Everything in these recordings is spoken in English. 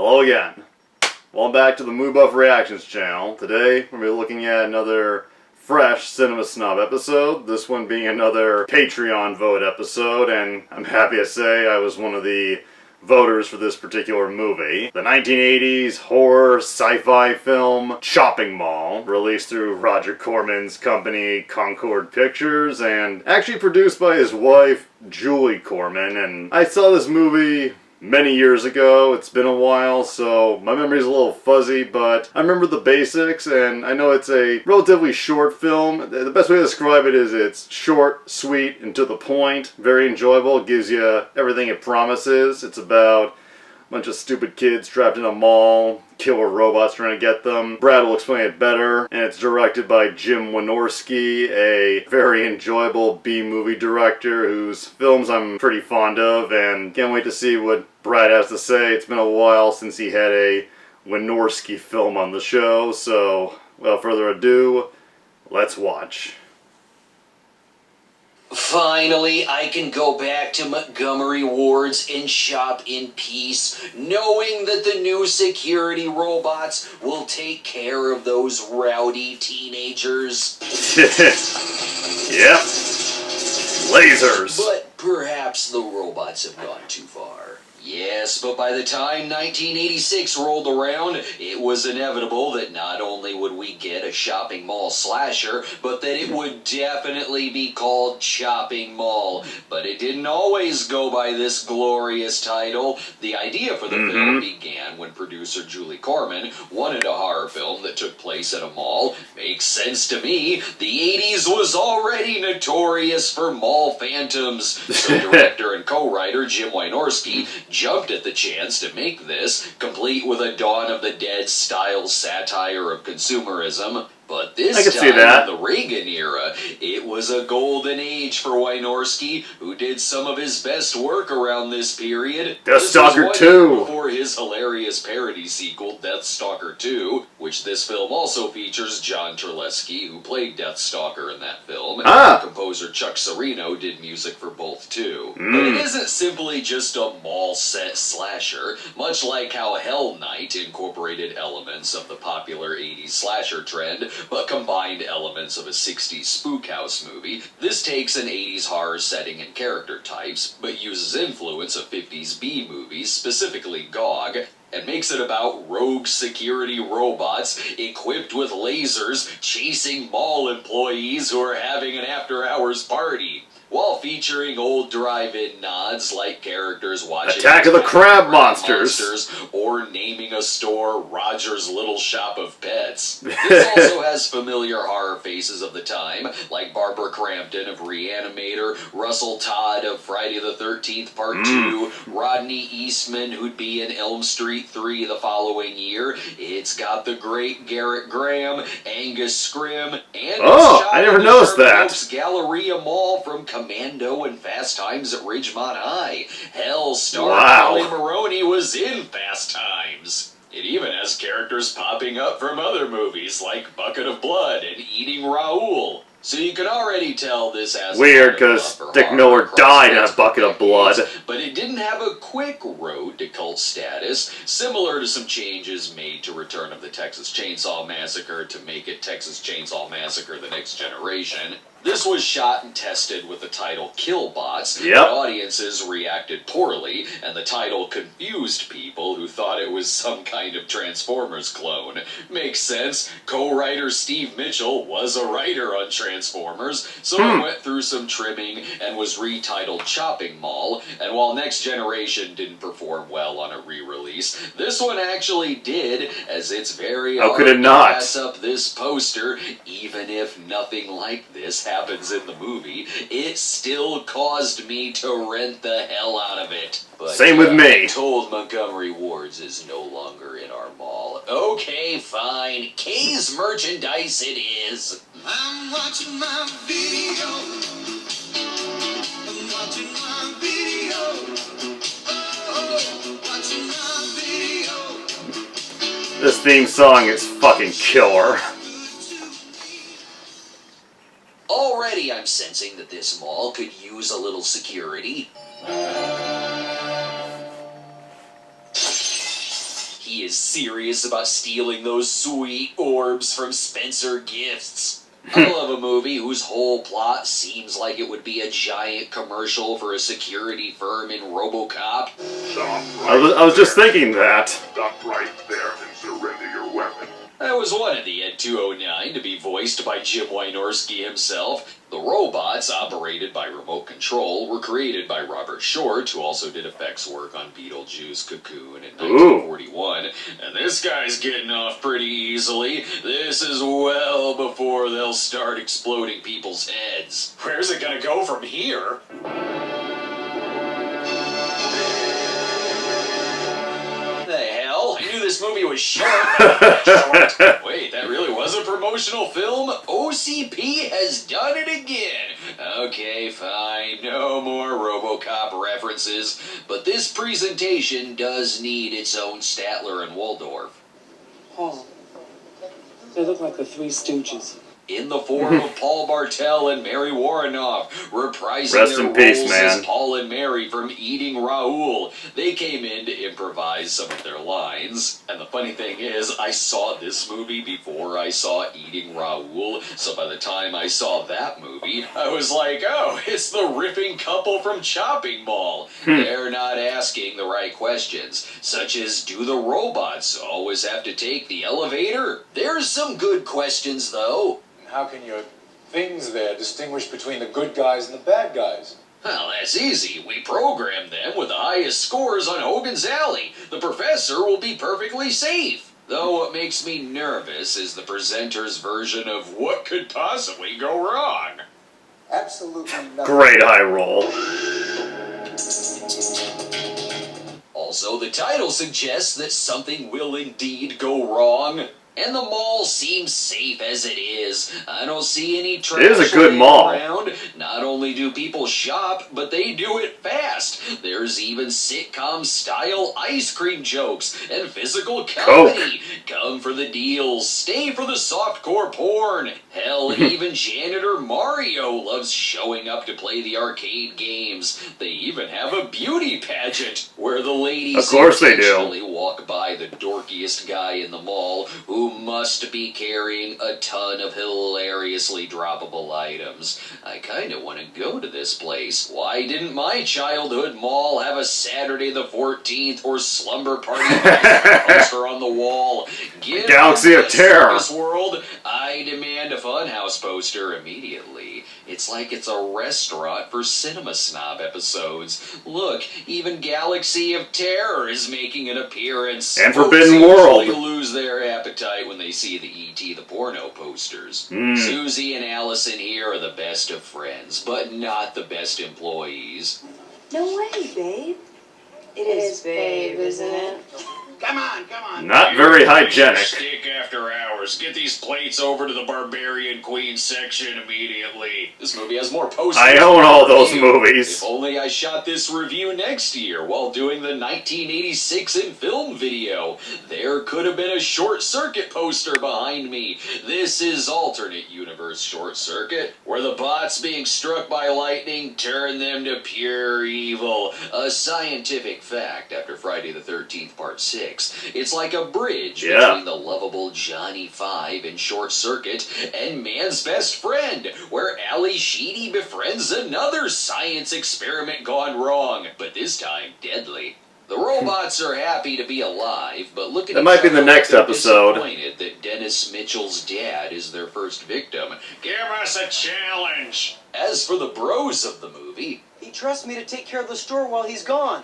Hello again. Welcome back to the Moo Buff Reactions channel. Today we're going to be looking at another fresh Cinema Snob episode. This one being another Patreon vote episode, and I'm happy to say I was one of the voters for this particular movie. The 1980s horror sci-fi film Shopping Mall, released through Roger Corman's company Concord Pictures, and actually produced by his wife Julie Corman. And I saw this movie many years ago. It's been a while, so my memory's a little fuzzy, but I remember the basics, and I know it's a relatively short film. The best way to describe it is it's short, sweet, and to the point. Very enjoyable. It gives you everything it promises. It's about a bunch of stupid kids trapped in a mall, killer robots trying to get them. Brad will explain it better, and it's directed by Jim Wynorski, a very enjoyable B-movie director whose films I'm pretty fond of, and can't wait to see what Brad has to say. It's been a while since he had a Wynorski film on the show, so without further ado, let's watch. Finally, I can go back to Montgomery Ward's and shop in peace, knowing that the new security robots will take care of those rowdy teenagers. Yep. Lasers. But perhaps the robots have gone too far. Yes, but by the time 1986 rolled around, it was inevitable that not only would we get a shopping mall slasher, but that it would definitely be called Shopping Mall. But it didn't always go by this glorious title. The idea for the film began when producer Julie Corman wanted a horror film that took place at a mall. Makes sense to me. The 80s was already notorious for mall phantoms. So director and co-writer Jim Wynorski jumped at the chance to make this, complete with a Dawn of the Dead style satire of consumerism. But this time, in the Reagan era, it was a golden age for Wynorski, who did some of his best work around this period. Deathstalker 2! Before his hilarious parody sequel, Deathstalker 2, which this film also features John Terlesky, who played Deathstalker in that film. Composer Chuck Serino did music for both too. But it isn't simply just a mall set slasher, much like how Hell Night incorporated elements of the popular 80s slasher trend, but combined elements of a 60s spook house movie. This takes an 80s horror setting and character types, but uses influence of 50s B movies, specifically GOG, and makes it about rogue security robots equipped with lasers chasing mall employees who are having an after-hours party, while featuring old drive-in nods like characters watching Attack of the Crab Monsters, or naming a store Roger's Little Shop of Pets. This also has familiar horror faces of the time, like Barbara Crampton of Reanimator, Russell Todd of Friday the 13th Part 2, Rodney Eastman, who'd be in Elm Street 3 the following year. It's got the great Garrett Graham, Angus Scrim, and I never noticed that. Galleria Mall from Commando and Fast Times at Ridgemont High. Hell, star Kelly Maroney was in Fast Times. It even has characters popping up from other movies like Bucket of Blood and Eating Raoul. So you can already tell this has weird, because Dick Miller died in a bucket of blood. But it didn't have a quick road to cult status, similar to some changes made to Return of the Texas Chainsaw Massacre to make it Texas Chainsaw Massacre: The Next Generation. This was shot and tested with the title Killbots, but audiences reacted poorly, and the title confused people who thought it was some kind of Transformers clone. Makes sense. Co-writer Steve Mitchell was a writer on Transformers, so it went through some trimming and was retitled Shopping Mall, and while Next Generation didn't perform well on a re-release, this one actually did, as it's very hard to pass up this poster, even if nothing like this happens in the movie. It still caused me to rent the hell out of it. But same with me. Told Montgomery Ward's is no longer in our mall. Okay, fine. K's merchandise it is. I'm watching my video. I'm watching my video. Oh, watching my video. This theme song is fucking killer. Already I'm sensing that this mall could use a little security. he is serious about stealing those sweet orbs from Spencer Gifts. I love a movie whose whole plot seems like it would be a giant commercial for a security firm in RoboCop. I was just thinking that. Stop right there and surrender your weapon. I was wanted the Ed 209 to be voiced by Jim Wynorski himself. The robots, operated by remote control, were created by Robert Short, who also did effects work on Beetlejuice Cocoon in 1941. And this guy's getting off pretty easily. This is well before they'll start exploding people's heads. Where's it gonna go from here? I knew this movie was short. Wait, that really was a promotional film? OCP has done it again. Okay, fine, no more RoboCop references, but this presentation does need its own Statler and Waldorf. Oh, they look like the Three Stooges. In the form of Paul Bartel and Mary Warrenoff, reprising Rest their in peace, roles man. as Paul and Mary from Eating Raoul. They came in to improvise some of their lines. And the funny thing is, I saw this movie before I saw Eating Raoul, so by the time I saw that movie, I was like, oh, it's the riffing couple from Chopping Mall. They're not asking the right questions, such as, do the robots always have to take the elevator? There's some good questions, though. How can your things there distinguish between the good guys and the bad guys? Well, that's easy. We program them with the highest scores on Hogan's Alley. The professor will be perfectly safe. Though what makes me nervous is the presenter's version of what could possibly go wrong. Absolutely nothing. Great eye roll. Also, the title suggests that something will indeed go wrong. And the mall seems safe as it is. I don't see any trash It is a good laying mall. around. Not only do people shop, but they do it fast. There's even sitcom-style ice cream jokes and physical comedy. Come for the deals. Stay for the softcore porn. Hell, even janitor Mario loves showing up to play the arcade games. They even have a beauty pageant where the ladies Of course they do. intentionally walk by the dorkiest guy in the mall who must be carrying a ton of hilariously droppable items. I kinda want to go to this place. Why didn't my childhood mall have a Saturday the 14th or Slumber Party poster on the wall? Give Galaxy me of a Terror. Circus World. I demand a Funhouse poster immediately. It's like it's a restaurant for Cinema Snob episodes. Look, even Galaxy of Terror is making an appearance. And Forbidden Folks World. usually lose their appetite when they see the E.T. the porno posters. Susie and Allison here are the best of friends, but not the best employees. No way, babe. It is babe, isn't it? Come on, come on. Not very hygienic. Steak after hours. Get these plates over to the Barbarian Queen section immediately. This movie has more posters. I own all than those review. movies. If only I shot this review next year while doing the 1986 in film video. There could have been a Short Circuit poster behind me. This is alternate universe Short Circuit, where the bots being struck by lightning turn them to pure evil. A scientific fact after Friday the 13th Part 6. It's like a bridge between the lovable Johnny Five in Short Circuit and Man's Best Friend, where Ali Sheedy befriends another science experiment gone wrong, but this time deadly. The robots are happy to be alive, but look at That might be the next episode. Disappointed that Dennis Mitchell's dad is their first victim. Give us a challenge. As for the bros of the movie, He trusts me to take care of the store while he's gone.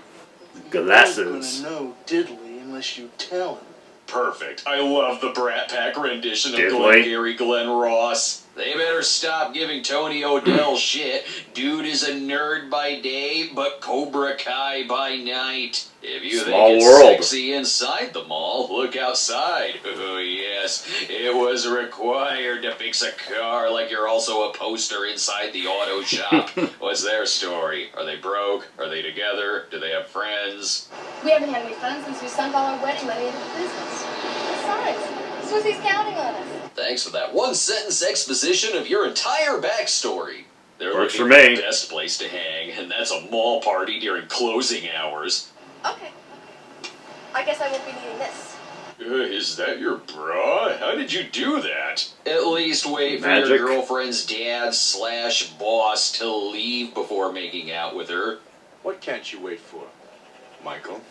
Glasses. No diddly unless you tell him. perfect. I love the Brat Pack rendition of Diddly. Glengarry Glen Ross. They better stop giving Tony O'Dell shit. Dude is a nerd by day, but Cobra Kai by night. If you Small think it's world. sexy inside the mall, look outside. Oh yes, it was required to fix a car like you're also a poster inside the auto shop. What's their story? Are they broke? Are they together? Do they have friends? We haven't had any fun since we sunk all our wedding money into the business. Besides, Susie's counting on us. Thanks for that one-sentence exposition of your entire backstory. They're Works looking for me. the best place to hang, and that's a mall party during closing hours. Okay. I guess I won't be needing this. Is that your bra? How did you do that? At least wait for Magic. your girlfriend's dad/boss to leave before making out with her. What can't you wait for, Michael?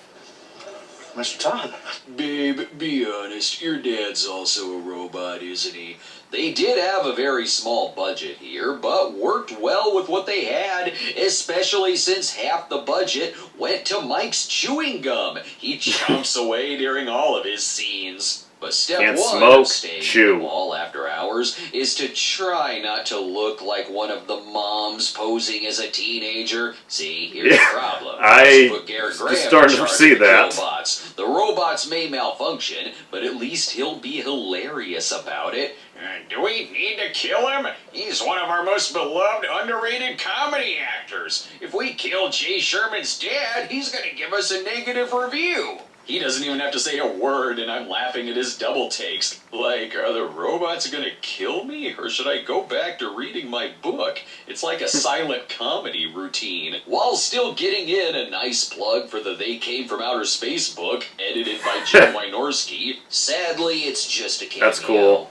Mr. Todd. Babe, be honest, your dad's also a robot, isn't he? They did have a very small budget here, but worked well with what they had, especially since half the budget went to Mike's chewing gum. He chomps away during all of his scenes. But step Can't one smoke, of staying chew. in the mall after hours is to try not to look like one of the moms posing as a teenager. See, here's the problem. I Put Garrett just Graham started in to charge see of the that. Killbots. The robots may malfunction, but at least he'll be hilarious about it. Do we need to kill him? He's one of our most beloved, underrated comedy actors. If we kill Jay Sherman's dad, he's going to give us a negative review. He doesn't even have to say a word, and I'm laughing at his double takes. Like, are the robots gonna kill me, or should I go back to reading my book? It's like a silent comedy routine, while still getting in a nice plug for the They Came From Outer Space book, edited by Jim Wynorski. Sadly, it's just a cameo. That's cool.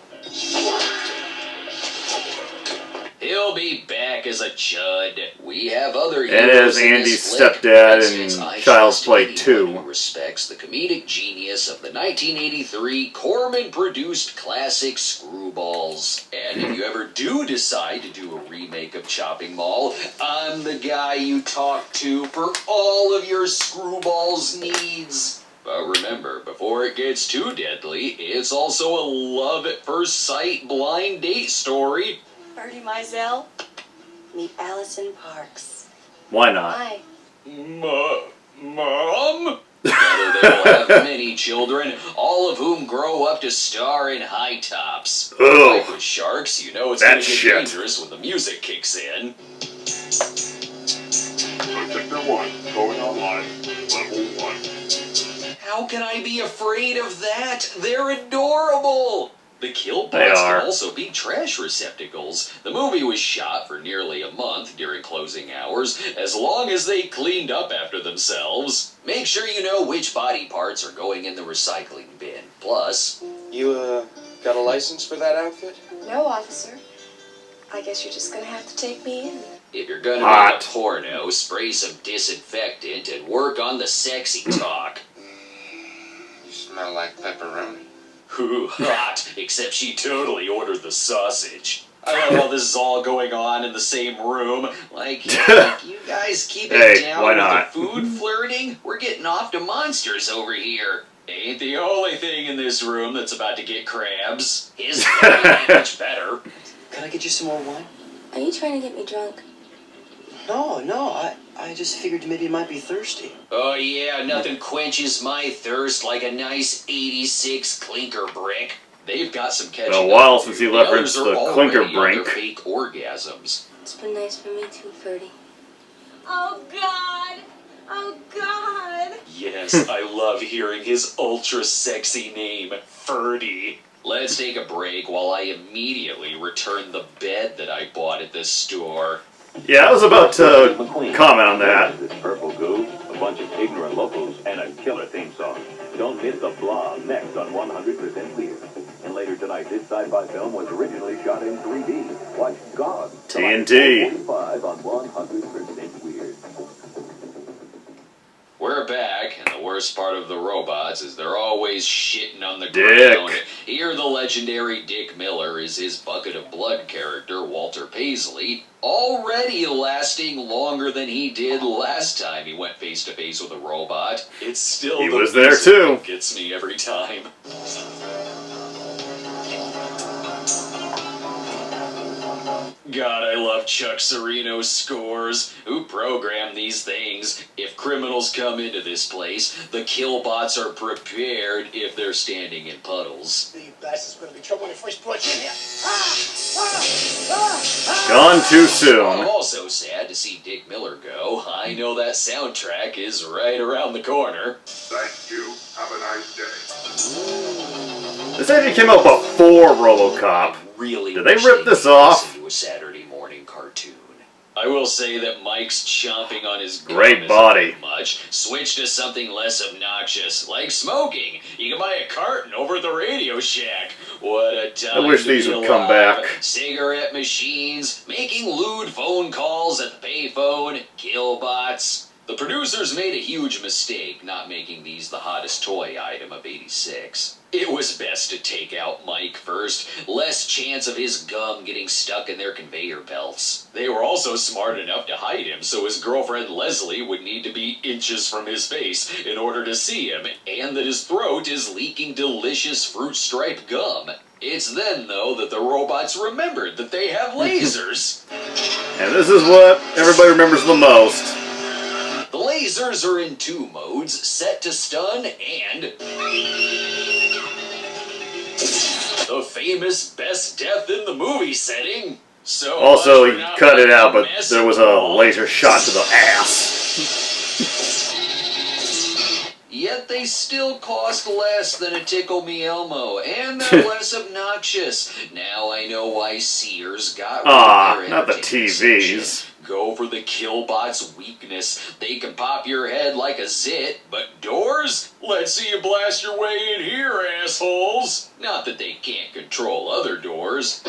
He'll be back as a chud. We have other And heroes as in Andy's this flick, stepdad and in since I Child's trust Play anyone 2. who respects the comedic genius of the 1983 Corman-produced classic Screwballs. And if you ever do decide to do a remake of Chopping Mall, I'm the guy you talk to for all of your Screwballs needs. But remember, before it gets too deadly, it's also a love at first sight blind date story. Bertie Mizell, meet Allison Parks. Why not? Hi. Mom? Together they will have many children, all of whom grow up to star in High Tops. Ugh. Like with sharks, you know it's That gonna get shit. dangerous when the music kicks in. Sector 1, going online. Level 1. How can I be afraid of that? They're adorable! The They Killbots are. can also be trash receptacles. The movie was shot for nearly a month during closing hours, as long as they cleaned up after themselves. Make sure you know which body parts are going in the recycling bin. Plus, You, got a license for that outfit? No, officer. I guess you're just gonna have to take me in. if you're gonna Hot. make a porno, spray some disinfectant and work on the sexy talk. You smell like pepperoni. Ooh, hot, except she totally ordered the sausage. I love how this is all going on in the same room. Like, you guys keep it Hey, down why with not? the food flirting? We're getting off to monsters over here. Ain't the only thing in this room that's about to get crabs. His ain't much better. Can I get you some more wine? Are you trying to get me drunk? No, I just figured maybe you might be thirsty. Oh yeah, nothing quenches my thirst like a nice 86 clinker brick. They've got some catching Been a up while to since do. he The referenced others are the clinker already on their brink. fake orgasms. It's been nice for me too, Ferdy. Oh, God. Oh, God. Yes, I love hearing his ultra sexy name, Ferdy. Let's take a break while I immediately return the bed that I bought at this store. Yeah, I was about to comment on that. This purple goo, a bunch of ignorant locals, and a killer theme song. Don't miss the Blob next on 100% Weird. And later tonight, this sci-fi film was originally shot in 3D. Watch God. TNT. 45 on 100% Weird. We're back, and the worst part of the robots is they're always shitting on the Dick. ground. Here, the legendary Dick Miller is his bucket of blood character, Walter Paisley, already lasting longer than he did last time he went face to face with a robot. It's still He the was there, music too. that gets me every time. God, I love Chuck Serino's scores. Who programmed these things? If criminals come into this place, the killbots are prepared if they're standing in puddles. You bastards gonna be trouble when they first brought you in here. Gone too I'm soon. also sad to see Dick Miller go. I know that soundtrack is right around the corner. Thank you. Have a nice day. This actually came out before RoboCop. Really Did they wish rip they'd this make off? into a Saturday morning cartoon. I I will say that Mike's chomping on his gum Great isn't body. much. Switch to something less obnoxious, like smoking. You can buy a carton over at the Radio Shack. What a time I wish to these be would come alive. back. Cigarette machines, making lewd phone calls at the payphone, killbots. The producers made a huge mistake not making these the hottest toy item of '86. It was best to take out Mike first, less chance of his gum getting stuck in their conveyor belts. They were also smart enough to hide him so his girlfriend Leslie would need to be inches from his face in order to see him, and that his throat is leaking delicious fruit-striped gum. It's then, though, that the robots remembered that they have lasers. And this is what everybody remembers the most. The lasers are in 2 modes, set to stun and the famous best death in the movie setting. So Also, he cut it out, but there was a laser shot to the ass. Yet they still cost less than a Tickle Me Elmo, and they're less obnoxious. Now I know why Sears got rid of their not the entertainment TVs. section. Go for the Killbot's weakness. They can pop your head like a zit, but doors? Let's see you blast your way in here, assholes. Not that they can't control other doors.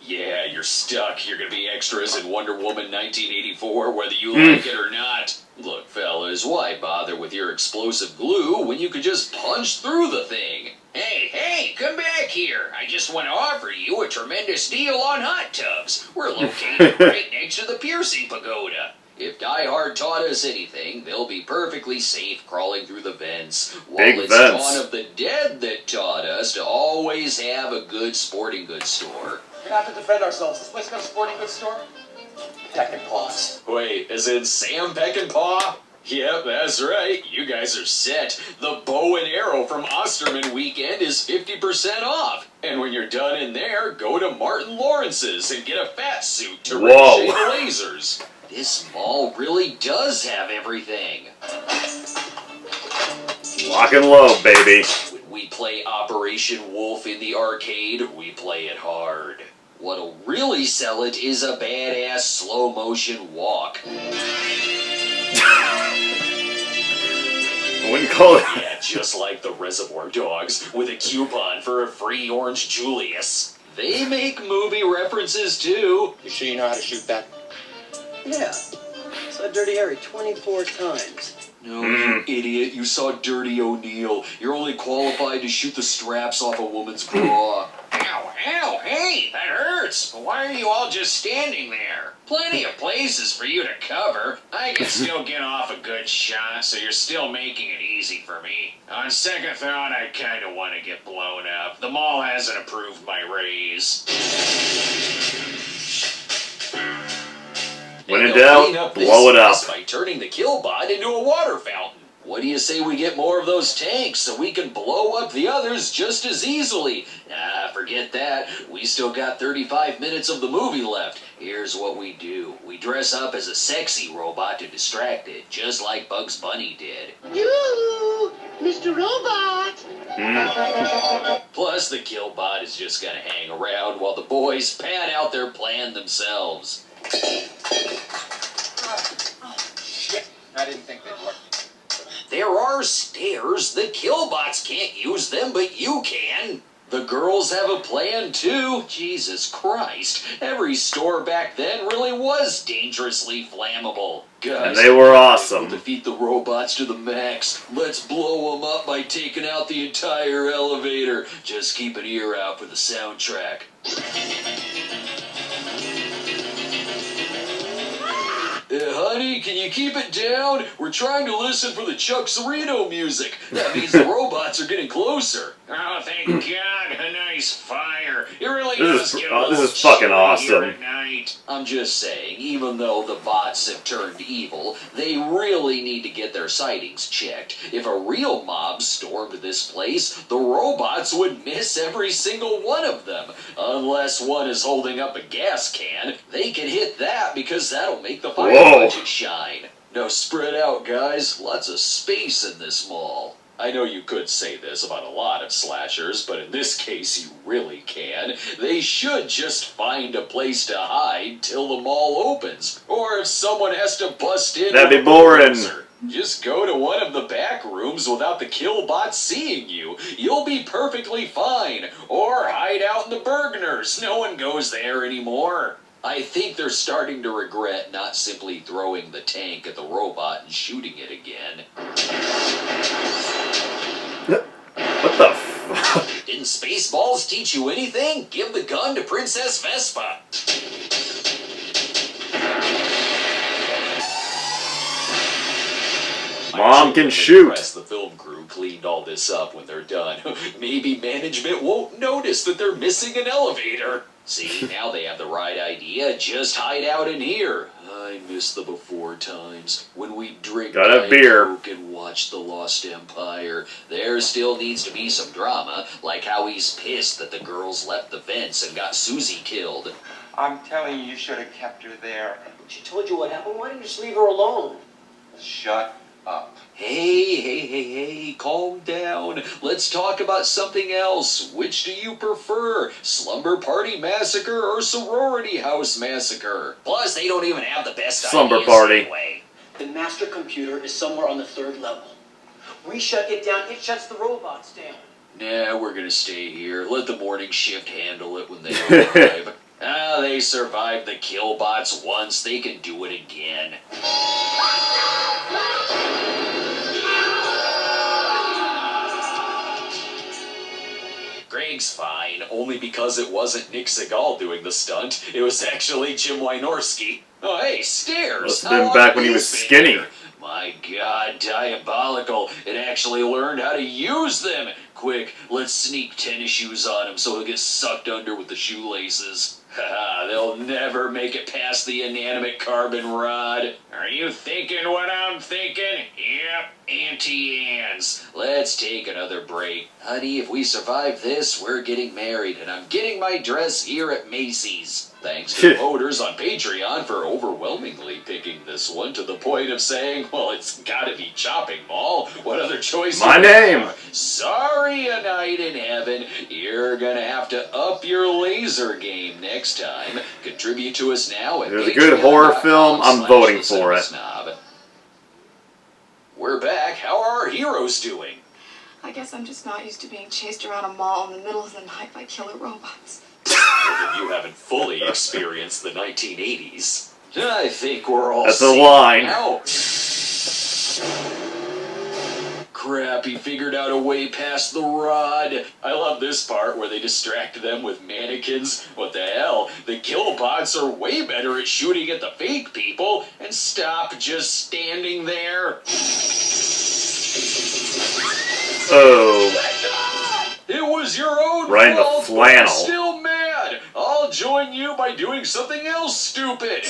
Yeah, you're stuck. You're gonna be extras in Wonder Woman 1984, whether you like it or not. Look, fellas, why bother with your explosive glue when you could just punch through the thing? Hey, come back here. I just want to offer you a tremendous deal on hot tubs. We're located right next to the piercing pagoda. If Die Hard taught us anything, they'll be perfectly safe crawling through the vents. While it's Dawn of the Dead that taught us to always have a good sporting goods store. We're gonna have to defend ourselves. This place got a sporting goods store? Peckinpah's. Wait, as in Sam Peckinpah? Yep, that's right. You guys are set. The bow and arrow from Osterman Weekend is 50% off. And when you're done in there, go to Martin Lawrence's and get a fat suit to ricochet the lasers. This mall really does have everything. Lock and load, baby. When we play Operation Wolf in the arcade, we play it hard. What'll really sell it is a badass slow-motion walk. I wouldn't call it. Yeah, just like the Reservoir Dogs, with a coupon for a free Orange Julius. They make movie references, too. You sure you know how to shoot that? Yeah. Saw Dirty Harry 24 times. No, you idiot. You saw Dirty O'Neill. You're only qualified to shoot the straps off a woman's bra. Ow, hey, that hurts. Why are you all just standing there? Plenty of places for you to cover. I can still get off a good shot, so you're still making it easy for me. On second thought, I kind of want to get blown up. The mall hasn't approved my raise. When in doubt, blow it up. By turning the Killbot into a water fountain. What do you say we get more of those tanks so we can blow up the others just as easily? Forget that. We still got 35 minutes of the movie left. Here's what we do. We dress up as a sexy robot to distract it, just like Bugs Bunny did. You, Mr. Robot! Plus, the Killbot is just gonna hang around while the boys pad out their plan themselves. Oh, shit. I didn't think they'd work. There are stairs. The Killbots can't use them, but you can. The girls have a plan, too. Jesus Christ. Every store back then really was dangerously flammable. Guys, And they were awesome. We'll defeat the robots to the max. Let's blow them up by taking out the entire elevator. Just keep an ear out for the soundtrack. Honey, can you keep it down? We're trying to listen for the Chuck Sereno music. That means the robots are getting closer. Oh, thank God, a nice fire. It really does get a little fucking chilly awesome. here at night. I'm just saying, even though the bots have turned evil, they really need to get their sightings checked. If a real mob stormed this place, the robots would miss every single one of them. Unless one is holding up a gas can, they can hit that because that'll make the fire budget shine. Now spread out, guys. Lots of space in this mall. I know you could say this about a lot of slashers, but in this case you really can. They should just find a place to hide till the mall opens. Or if someone has to bust in... That'd be boring. Just go to one of the back rooms without the killbot seeing you. You'll be perfectly fine. Or hide out in the Bergners. No one goes there anymore. I think they're starting to regret not simply throwing the tank at the robot and shooting it again. What the fuck? Didn't Spaceballs teach you anything? Give the gun to Princess Vespa. Mom can shoot. The film crew cleaned all this up when they're done. Maybe management won't notice that they're missing an elevator. See, now they have the right idea. Just hide out in here. I miss the before times when we drink Diet beer Coke and watch The Lost Empire. There still needs to be some drama, like how he's pissed that the girls left the fence and got Susie killed. I'm telling you should have kept her there. She told you what happened. Why didn't you just leave her alone? Shut up. Hey, calm down. Let's talk about something else. Which do you prefer? Slumber Party Massacre or Sorority House Massacre? Plus, they don't even have the best Slumber ideas Party. anyway. The master computer is somewhere on the 3rd level. We shut it down, it shuts the robots down. Nah, we're gonna stay here. Let the morning shift handle it when they arrive. They survived the killbots once. They can do it again. Greg's fine, only because it wasn't Nick Segal doing the stunt. It was actually Jim Wynorski. Oh, hey, stairs! Must have been back when he was skinny. My God, diabolical. It actually learned how to use them. Quick, let's sneak tennis shoes on him so he'll get sucked under with the shoelaces. Haha, they'll never make it past the inanimate carbon rod. Are you thinking what I'm thinking? Yep, Auntie Anne's. Let's take another break. Honey, if we survive this, we're getting married, and I'm getting my dress here at Macy's. Thanks to voters on Patreon for overwhelmingly picking this one to the point of saying, well, it's gotta be Chopping Mall. What other choice? My name. Sorry, A Night in Heaven. You're gonna have to up your laser game next time. Contribute to us now at If it's a good horror film, I'm voting for it. Snob. We're back. How are our heroes doing? I guess I'm just not used to being chased around a mall in the middle of the night by killer robots. Well, then you haven't fully experienced the 1980s. I think we're all That's a safe line. now. Crap, he figured out a way past the rod. I love this part where they distract them with mannequins. What the hell? The killbots are way better at shooting at the fake people. And stop just standing there. Oh. It was your own Right in the fault, but flannel. I'm still mad. I'll join you by doing something else stupid.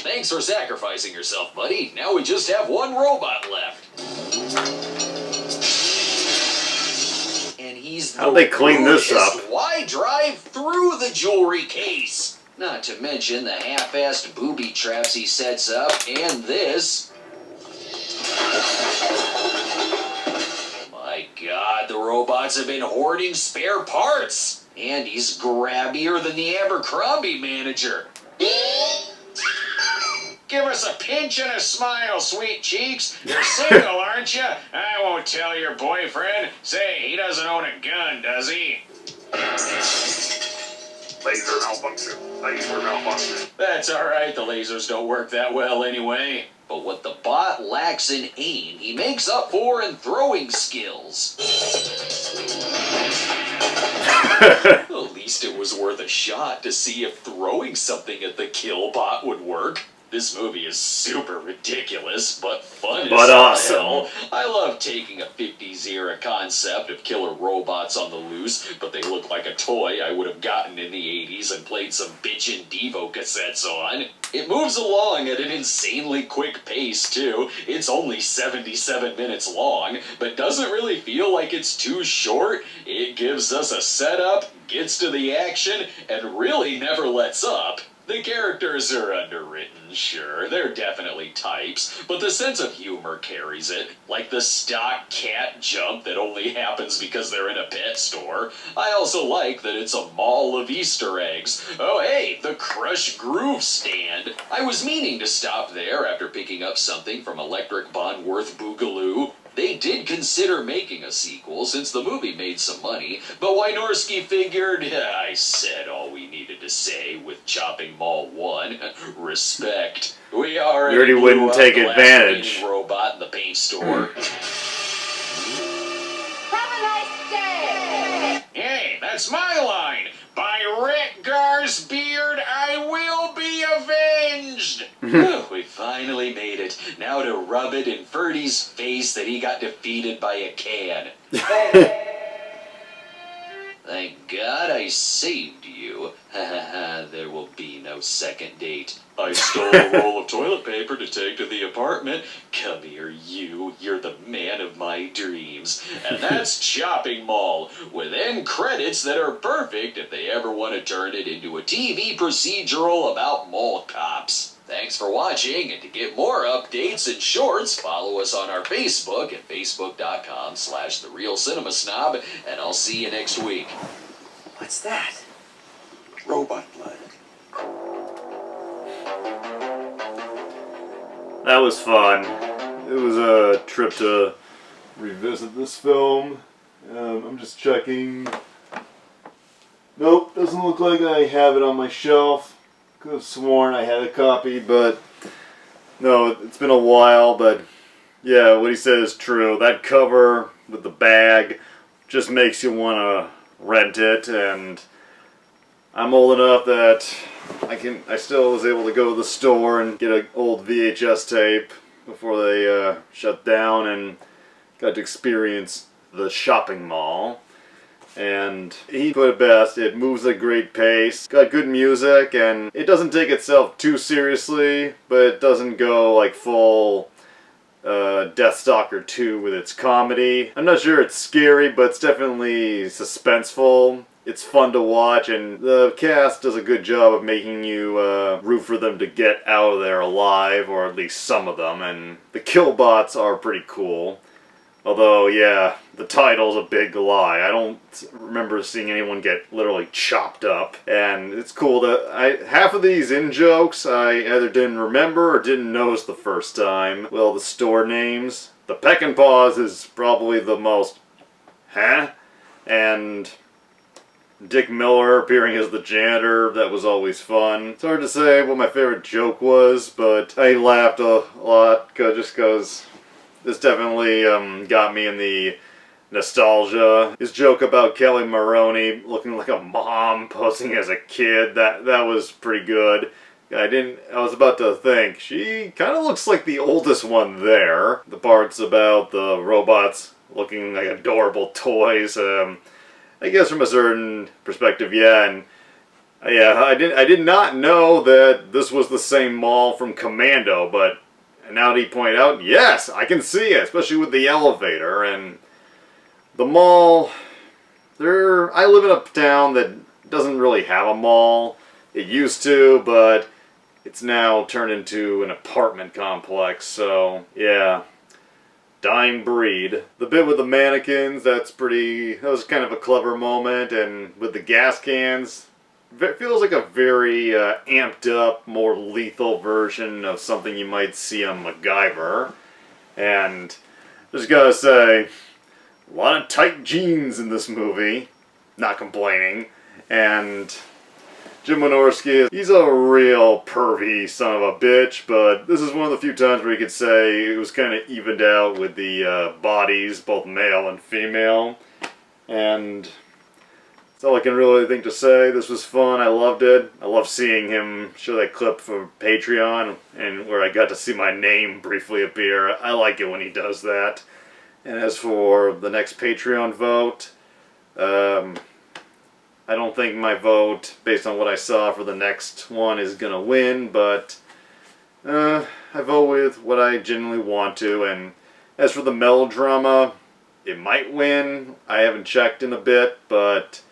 Thanks for sacrificing yourself, buddy. Now we just have one robot left. And he's How'd they clean this up? Why drive through the jewelry case? Not to mention the half-assed booby traps he sets up, and this. My God, the robots have been hoarding spare parts. And he's grabbier than the Abercrombie manager. Give us a pinch and a smile, sweet cheeks. You're single, aren't you? I won't tell your boyfriend. Say, he doesn't own a gun, does he? Laser malfunction. Laser malfunction. That's alright, the lasers don't work that well anyway. But what the bot lacks in aim, he makes up for in throwing skills. At least it was worth a shot to see if throwing something at the killbot would work. This movie is super ridiculous, but fun as awesome. hell. I love taking a 50s era concept of killer robots on the loose, but they look like a toy I would have gotten in the 80s and played some bitchin' Devo cassettes on. It moves along at an insanely quick pace, too. It's only 77 minutes long, but doesn't really feel like it's too short. It gives us a setup, gets to the action, and really never lets up. The characters are underwritten, sure, they're definitely types, but the sense of humor carries it, like the stock cat jump that only happens because they're in a pet store. I also like that it's a mall of Easter eggs. Oh hey, the Crush Groove stand. I was meaning to stop there after picking up something from Electric Bondworth Boogaloo. They did consider making a sequel since the movie made some money, but Wynorski figured, I said all we needed to say with Chopping Mall 1. Respect. We already wouldn't take the advantage. last robot in the paint store. Have a nice day! Hey, that's my line. By Rick Gar's beard, I will be avenged. We finally made it. Now to rub it in Ferdy's face that he got defeated by a can. Thank God I saved you. There will be no second date. I stole a roll of toilet paper to take to the apartment. Come here, you. You're the man of my dreams. And that's Chopping Mall, with end credits that are perfect if they ever want to turn it into a TV procedural about mall cops. Thanks for watching, and to get more updates and shorts, follow us on our Facebook at facebook.com/TheRealCinemaSnob, and I'll see you next week. What's that? Robot blood. That was fun. It was a trip to revisit this film. I'm just checking. Nope, doesn't look like I have it on my shelf. Could have sworn I had a copy, but no, it's been a while. But yeah, what he said is true. That cover with the bag just makes you want to rent it, and I'm old enough that I still was able to go to the store and get an old VHS tape before they shut down, and got to experience the shopping mall. And he put it best, it moves at a great pace, got good music, and it doesn't take itself too seriously, but it doesn't go like full Deathstalker 2 with its comedy. I'm not sure it's scary, but it's definitely suspenseful. It's fun to watch, and the cast does a good job of making you root for them to get out of there alive, or at least some of them, and the killbots are pretty cool. Although, yeah, the title's a big lie. I don't remember seeing anyone get literally chopped up. And it's cool that half of these in-jokes I either didn't remember or didn't notice the first time. Well, the store names. The Peck and Paws is probably the most, and Dick Miller appearing as the janitor, that was always fun. It's hard to say what my favorite joke was, but I laughed a lot just because this definitely got me in the nostalgia. His joke about Kelly Maroney looking like a mom posing as a kid, that was pretty good. I was about to think, she kind of looks like the oldest one there. The parts about the robots looking like adorable toys, I guess from a certain perspective, yeah, and yeah, I did not know that this was the same mall from Commando, but now that he pointed out, yes, I can see it, especially with the elevator. And the mall, I live in a town that doesn't really have a mall. It used to, but it's now turned into an apartment complex, so yeah. Dying breed. The bit with the mannequins, that was kind of a clever moment, and with the gas cans, it feels like a very amped up, more lethal version of something you might see on MacGyver. And just gotta say, a lot of tight jeans in this movie. Not complaining. And Jim Wynorski, he's a real pervy son of a bitch, but this is one of the few times where you could say it was kind of evened out with the bodies, both male and female. And that's all I can really think to say. This was fun. I loved it. I love seeing him show that clip for Patreon, and where I got to see my name briefly appear. I like it when he does that. And as for the next Patreon vote, I don't think my vote, based on what I saw for the next one, is going to win, but I vote with what I genuinely want to. And as for the melodrama, it might win. I haven't checked in a bit, but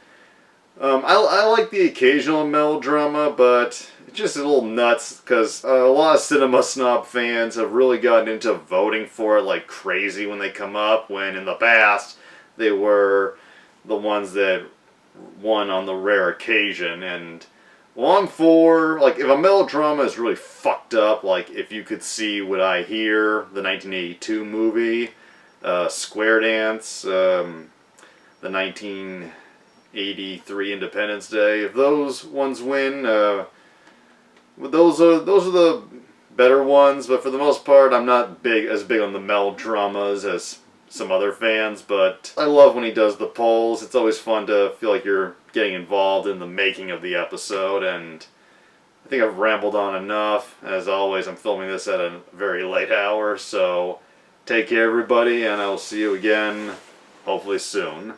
I like the occasional melodrama, but it's just a little nuts because a lot of Cinema Snob fans have really gotten into voting for it like crazy when they come up, when in the past they were the ones that won on the rare occasion. And well, I'm for, like, if a melodrama is really fucked up, like If You Could See What I Hear, the 1982 movie, Square Dance, the 1983 Independence Day, if those ones win, those are the better ones. But for the most part, I'm not as big on the melodramas as some other fans, but I love when he does the polls. It's always fun to feel like you're getting involved in the making of the episode, and I think I've rambled on enough. As always, I'm filming this at a very late hour, so take care everybody, and I'll see you again hopefully soon.